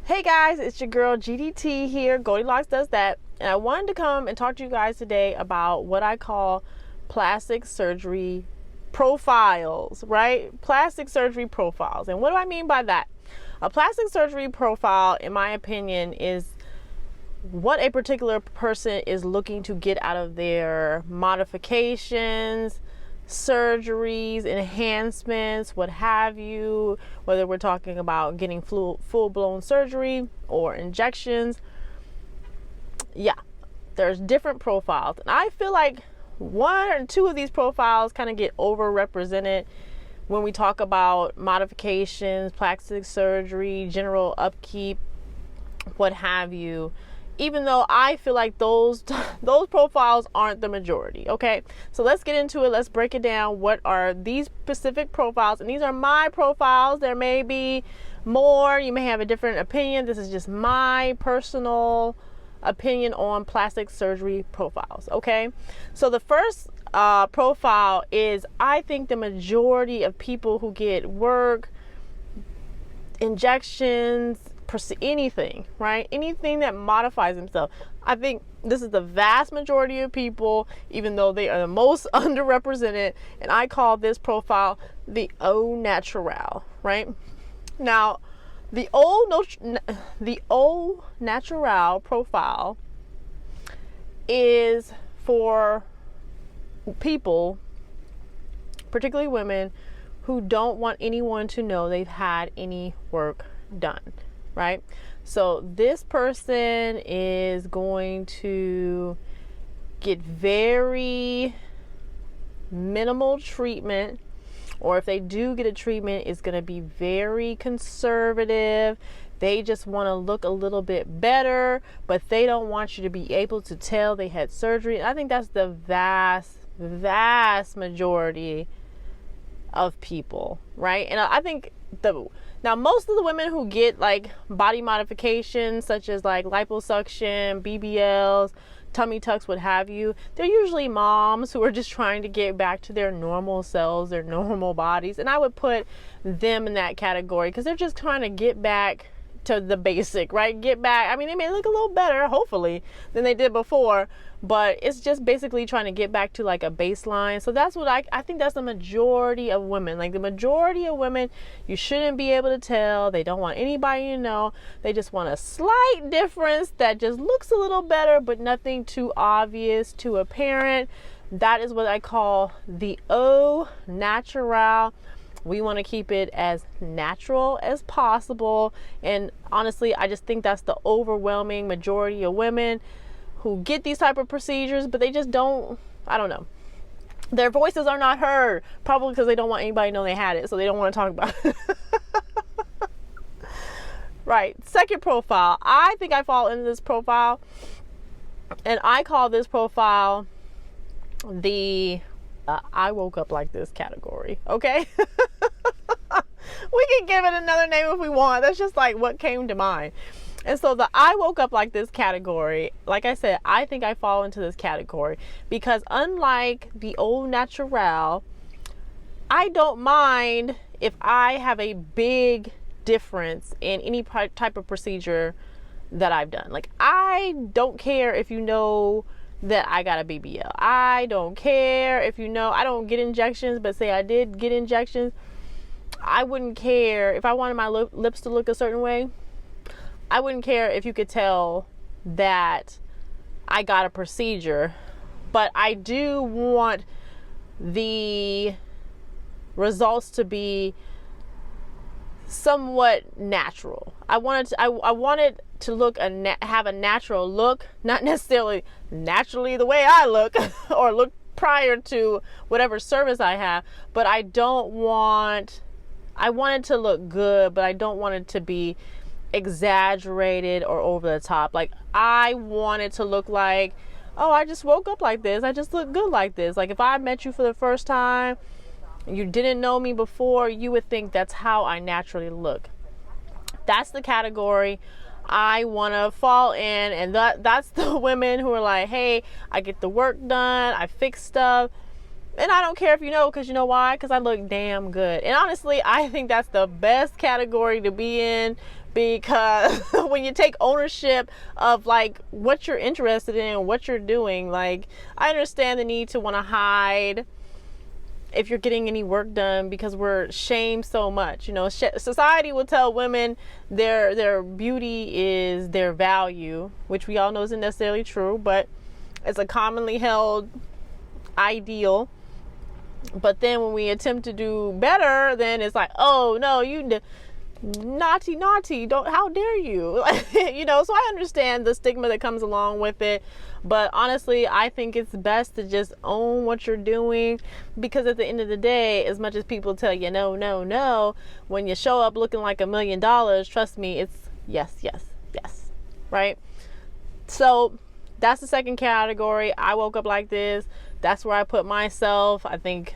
Hey guys, it's your girl GDT here, Goldilocks Does That, and I wanted to come and talk to you guys today about what I call plastic surgery profiles, right? Plastic surgery profiles. And what do I mean by that? A plastic surgery profile, in my opinion, is what a particular person is looking to get out of their modifications, surgeries, enhancements, what have you, whether we're talking about getting full-blown surgery or injections. Yeah, there's different profiles. And I feel like one or two of these profiles kind of get overrepresented when we talk about modifications, plastic surgery, general upkeep, what have you. Even though I feel like those profiles aren't the majority. Okay, so let's get into it. Let's break it down. What are these specific profiles? And these are my profiles. There may be more. You may have a different opinion. This is just my personal opinion on plastic surgery profiles. Okay, so the first profile is, I think the majority of people who get work, injections, anything, right? Anything that modifies themselves. I think this is the vast majority of people, even though they are the most underrepresented. And I call this profile the au naturale, right? Now, the au naturale profile is for people, particularly women, who don't want anyone to know they've had any work done. Right? So this person is going to get very minimal treatment, or if they do get a treatment, it's going to be very conservative. They just want to look a little bit better, but they don't want you to be able to tell they had surgery. And I think that's the vast majority of people, right? And I think now most of the women who get like body modifications, such as like liposuction, BBLs, tummy tucks, what have you, they're usually moms who are just trying to get back to their normal selves, their normal bodies. And I would put them in that category because they're just trying to get back to the basic, right? Get back. I mean, they may look a little better, hopefully, than they did before, but it's just basically trying to get back to like a baseline. So that's what I think that's the majority of women. Like the majority of women, you shouldn't be able to tell. They don't want anybody to know. They just want a slight difference that just looks a little better, but nothing too obvious, too apparent. That is what I call the au naturale. We want to keep it as natural as possible. And honestly, I just think that's the overwhelming majority of women who get these type of procedures, but they just don't, I don't know. Their voices are not heard, probably because they don't want anybody to know they had it, so they don't want to talk about it. Right, second profile. I think I fall into this profile, and I call this profile the I woke up like this category, okay? We can give it another name if we want. That's just like what came to mind. And so the I woke up like this category, like I said, I think I fall into this category because unlike the au naturale, I don't mind if I have a big difference in any type of procedure that I've done. Like, I don't care if you know that I got a BBL. I don't care if you know I don't get injections, but say I did get injections. I wouldn't care if I wanted my lips to look a certain way. I wouldn't care if you could tell that I got a procedure, but I do want the results to be somewhat natural. I wanted to look have a natural look, not necessarily naturally the way I look or look prior to whatever service I have, but I want it to look good, but I don't want it to be exaggerated or over the top. Like, I want it to look like, oh, I just woke up like this. I just look good like this. Like, if I met you for the first time, you didn't know me before, you would think that's how I naturally look. That's the category I want to fall in, and that's the women who are like, hey, I get the work done, I fix stuff, and I don't care if you know, because you know why? Because I look damn good. And honestly, I think that's the best category to be in, because when you take ownership of like what you're interested in, what you're doing, like I understand the need to want to hide if you're getting any work done because we're shamed so much. You know, society will tell women their beauty is their value, which we all know isn't necessarily true, but it's a commonly held ideal. But then when we attempt to do better, then it's like, oh no, you naughty, don't, how dare you? You know, so I understand the stigma that comes along with it, but honestly I think it's best to just own what you're doing, because at the end of the day, as much as people tell you no, when you show up looking like $1 million, trust me, it's yes, right? So that's the second category. I woke up like this. That's where I put myself. I think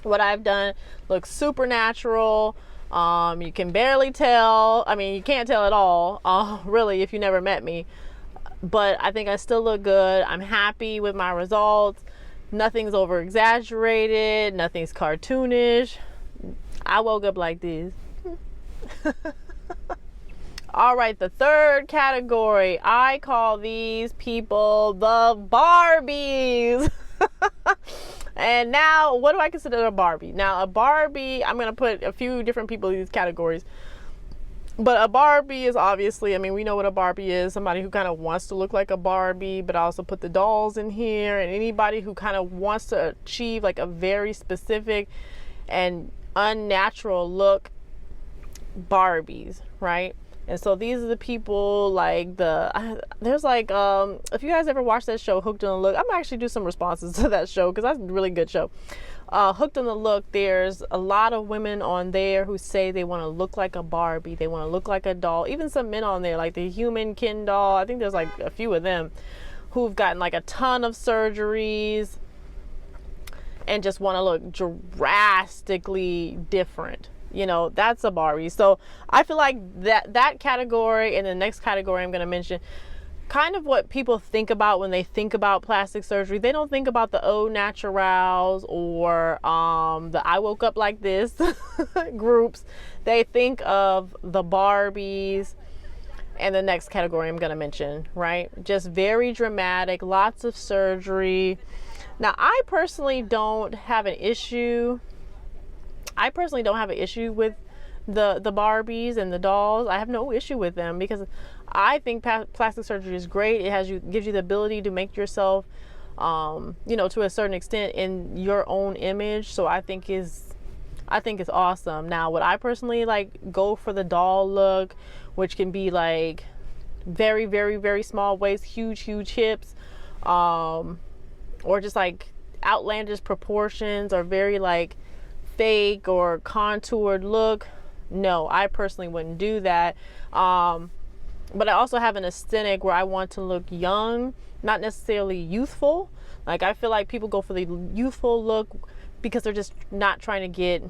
what I've done looks super natural. You can barely tell. I mean, you can't tell at all, really, if you never met me. But I think I still look good. I'm happy with my results. Nothing's over exaggerated. Nothing's cartoonish. I woke up like this. All right, the third category. I call these people the Barbies. And now, what do I consider a Barbie? Now, a Barbie, I'm going to put a few different people in these categories. But a Barbie is obviously, I mean, we know what a Barbie is. Somebody who kind of wants to look like a Barbie, but I also put the dolls in here. And anybody who kind of wants to achieve like a very specific and unnatural look, Barbies, right? And so these are the people like there's like, if you guys ever watched that show, Hooked on the Look, I'm gonna actually do some responses to that show because that's a really good show. Hooked on the Look, there's a lot of women on there who say they want to look like a Barbie, they want to look like a doll, even some men on there like the human Ken doll. I think there's like a few of them who've gotten like a ton of surgeries and just want to look drastically different. You know, that's a Barbie. So I feel like that category and the next category I'm going to mention, kind of what people think about when they think about plastic surgery. They don't think about the au naturales or the I woke up like this groups. They think of the Barbies and the next category I'm going to mention, right? Just very dramatic, lots of surgery. Now, I personally don't have an issue with the Barbies and the dolls. I have no issue with them because I think plastic surgery is great. It gives you the ability to make yourself, you know, to a certain extent in your own image. So I think it's awesome. Now, would I personally like go for the doll look, which can be like very, very, very small waist, huge hips, or just like outlandish proportions or very like fake or contoured look? No, I personally wouldn't do that. But I also have an aesthetic where I want to look young, not necessarily youthful. Like I feel like people go for the youthful look because they're just not trying to get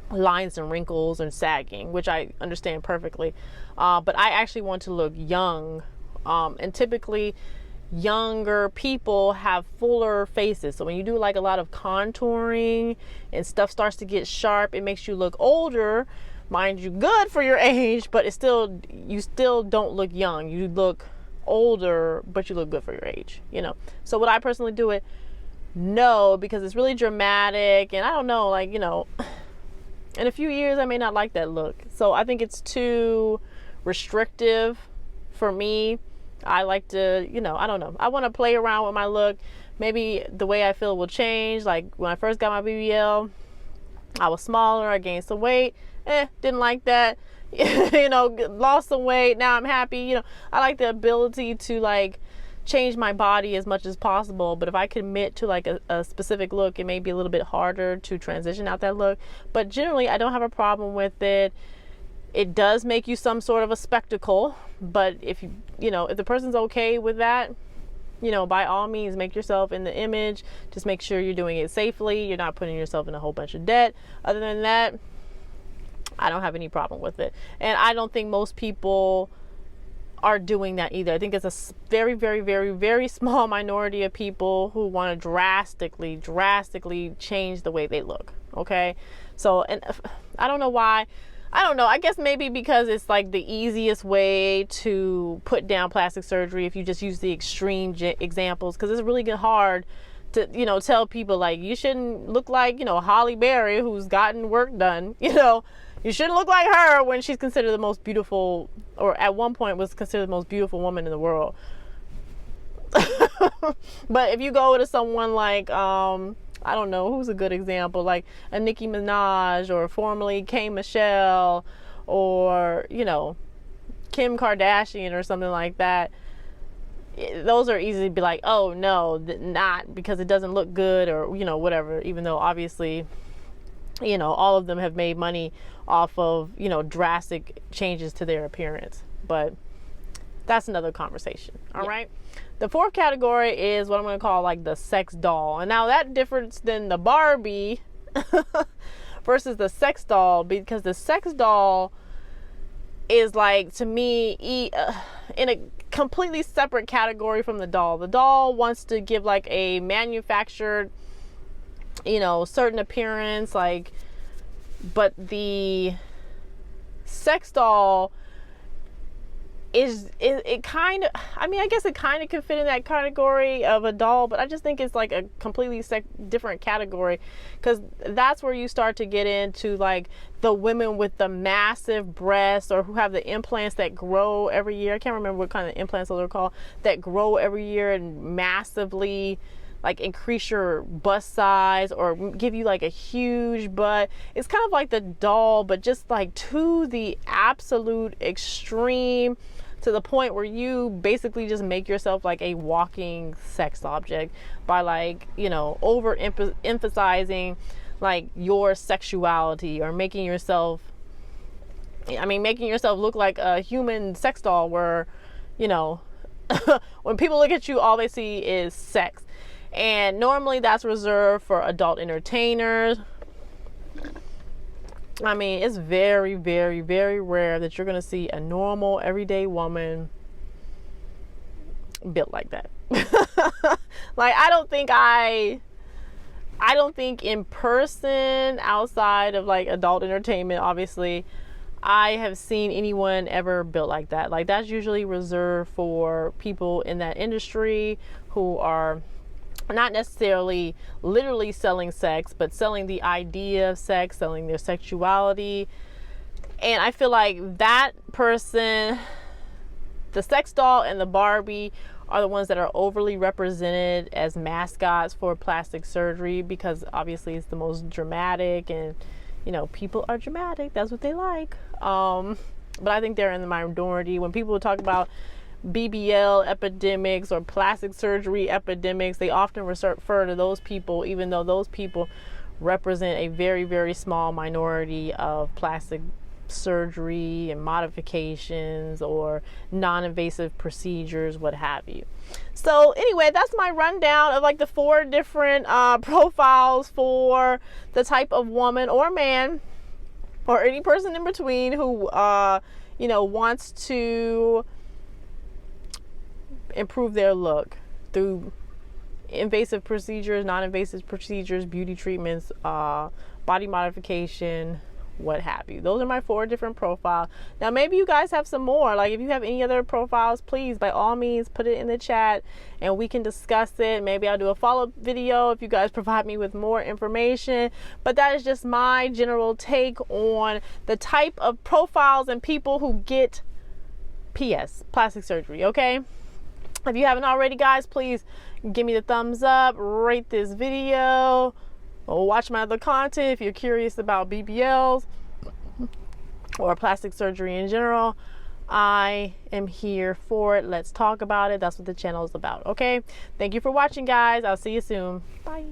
lines and wrinkles and sagging, which I understand perfectly. But I actually want to look young. And typically younger people have fuller faces. So when you do like a lot of contouring and stuff starts to get sharp, it makes you look older. Mind you, good for your age, but you still don't look young. You look older, but you look good for your age, you know. So would I personally do it? No, because it's really dramatic and I don't know, like, you know, in a few years I may not like that look. So I think it's too restrictive for me. I like to, you know, I don't know. I want to play around with my look. Maybe the way I feel will change. Like when I first got my BBL, I was smaller. I gained some weight. Didn't like that. You know, lost some weight. Now I'm happy. You know, I like the ability to like change my body as much as possible. But if I commit to like a specific look, it may be a little bit harder to transition out that look. But generally, I don't have a problem with it. It does make you some sort of a spectacle, but if the person's okay with that, you know, by all means, make yourself in the image. Just make sure you're doing it safely. You're not putting yourself in a whole bunch of debt. Other than that, I don't have any problem with it. And I don't think most people are doing that either. I think it's a very, very, very, very small minority of people who want to drastically change the way they look. Okay. So, and I don't know why. I don't know. I guess maybe because it's like the easiest way to put down plastic surgery if you just use the extreme examples, because it's really hard to, you know, tell people like you shouldn't look like, you know, Holly Berry who's gotten work done. You know, you shouldn't look like her when she's considered the most beautiful, or at one point was considered the most beautiful woman in the world. But if you go to someone like I don't know, who's a good example, like a Nicki Minaj, or formerly K Michelle, or, you know, Kim Kardashian or something like that, those are easy to be like, oh no, not, because it doesn't look good, or, you know, whatever, even though obviously, you know, all of them have made money off of, you know, drastic changes to their appearance. But that's another conversation. All right. The fourth category is what I'm going to call like the sex doll. And now that difference than the Barbie versus the sex doll, because the sex doll is like, to me, in a completely separate category from the doll. The doll wants to give like a manufactured, you know, certain appearance, like, but the sex doll is it kind of, I mean, I guess it kind of can fit in that category of a doll, but I just think it's like a completely different category, because that's where you start to get into like the women with the massive breasts, or who have the implants that grow every year. I can't remember what kind of implants those are called, that grow every year and massively like increase your bust size or give you like a huge butt. It's kind of like the doll, but just like to the absolute extreme, to the point where you basically just make yourself like a walking sex object by, like, you know, over emphasizing like your sexuality, or making yourself, I mean, making yourself look like a human sex doll where, you know, when people look at you, all they see is sex. And normally that's reserved for adult entertainers. I mean, it's very, very, very rare that you're going to see a normal, everyday woman built like that. Like, I don't think in person, outside of like adult entertainment, obviously, I have seen anyone ever built like that. Like, that's usually reserved for people in that industry who are not necessarily literally selling sex, but selling the idea of sex, selling their sexuality. And I feel like that person, the sex doll and the Barbie, are the ones that are overly represented as mascots for plastic surgery, because obviously it's the most dramatic, and, you know, people are dramatic, that's what they like. But I think they're in the minority. When people talk about BBL epidemics or plastic surgery epidemics, they often refer to those people, even though those people represent a very, very small minority of plastic surgery and modifications or non-invasive procedures, what have you. So anyway, that's my rundown of like the 4 different profiles for the type of woman or man, or any person in between, who you know, wants to improve their look through invasive procedures, non-invasive procedures, beauty treatments, body modification, what have you. Those are my 4 different profiles. Now, maybe you guys have some more. Like, if you have any other profiles, please, by all means, put it in the chat and we can discuss it. Maybe I'll do a follow-up video if you guys provide me with more information. But that is just my general take on the type of profiles and people who get plastic surgery, okay? If you haven't already, guys, please give me the thumbs up, rate this video, or watch my other content if you're curious about BBLs or plastic surgery in general. I am here for it. Let's talk about it. That's what the channel is about, okay? Thank you for watching, guys. I'll see you soon. Bye.